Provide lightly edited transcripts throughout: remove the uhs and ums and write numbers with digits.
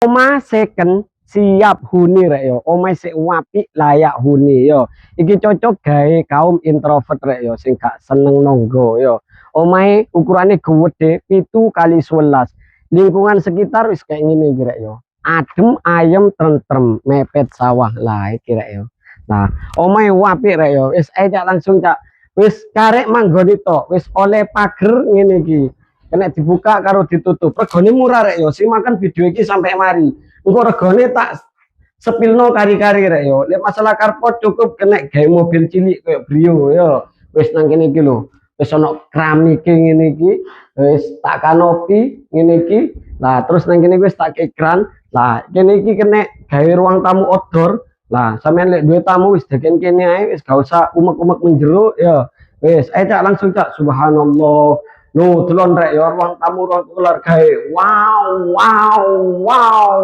Omah second siap huni rek yo. Omah sik apik layak huni yo. Iki cocok gawe kaum introvert rek yo sing gak seneng nonggo yo. Omahe ukurane gede 7x11. Lingkungan sekitar wis kayak ngene iki rek yo. Adem, ayem, tentrem, mepet sawah lah iki rek yo. Nah, omahe apik rek yo. Wis ae cak langsung cak. Wis karek manggoni tok, wis oleh pager ngene iki. Kena dibuka karo ditutup. Regane murah rek yo. Simakan video iki sampai mari. Engko regane tak sepilno kari-kari rek yo. Lek masalah karpot cukup kena gawe mobil cilik kayak Brio yo. Wis nang kene iki lho. Wis ono keramik ngene iki, wis tak kanopi ngene iki. Lah terus nang kene wis tak ekran. Lah kene iki kena gawe ruang tamu outdoor. Lah sampean lek duwe tamu wis deken kene ae wis gak usah umek-umek menjero ya. Wis ae cak langsung cak subhanallah. Loh, delon rek ya ruang tamu ruang keluarga. Wow, wow, wow,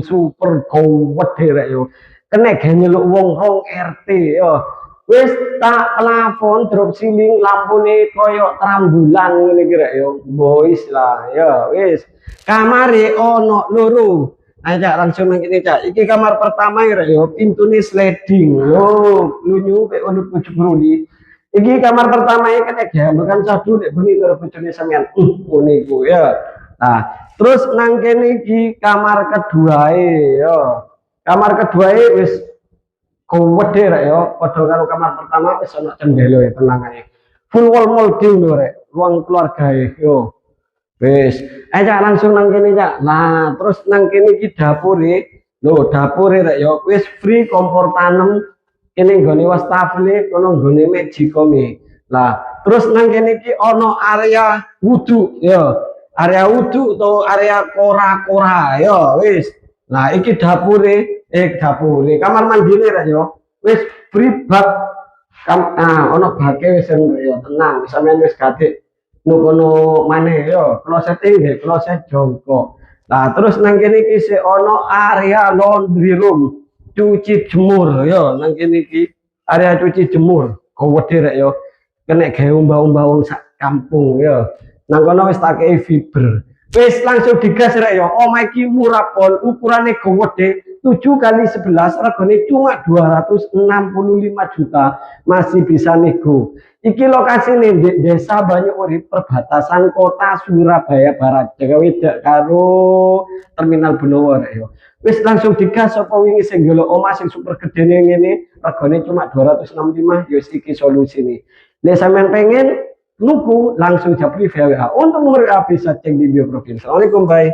super gawat rek yo. Kena gawe nyeluk wong rong RT yo. Wis tak plafon drop ceiling lampune koyo trambulan ngene iki rek yo. Boys lah ya wis. Kamare ono loro. Ayo langsung nang kene cak. Iki kamar pertama rek yo, pintune sliding. Loh, lunyu mek ono pucuk bruli. Iki kamar pertama ini kena bukan satu nek bengi karo bojone sampean. Ngene iku ya. Nah, terus nang kene iki kamar kedua ya. Kamar kedua wis gede rek ya, padha karo kamar pertama wis ana cendelo ya tenang ae. Full wall molding lho rek, ruang keluarga yo. Wis, ayo langsung nang kene cak. Nah, terus nang kene iki dapure. Lho, dapure rek ya wis free kompor tanem. Ini nggone wastafel kono nggone magicome. Lah, terus nang kene iki ana area wudu ya. Area wudu atau area kora-kora ya wis. Nah, iki dapure, kamar mandine rek ya. Wis pribad. Ana bake wis ya tenang, sampeyan wis gadek nukono maneh ya. Klosete nggih, kloset jongkok. Nah, terus nang kene iki sik ana area laundry room. Cuci jemur yo nang kene iki area cuci jemur gede rek yo kena gawe umbah-umbah wong sak kampung yo nang kono wis tak kei fiber wis langsung digas rek yo omah iki murah pol ukurane gede 7x11 regane cuma 265 juta masih bisa nego iki lokasine di desa Banyuurip perbatasan kota Surabaya Barat Jawa karo terminal Benowo rek yo wis langsung digas apa wingi sing golek omah sing super gedene ngene regane cuma 265 ya iki solusine. Nek sampean pengen nuku langsung japri via WA. Untuk nomor WA bisa cek di bio profil. Assalamualaikum, bye.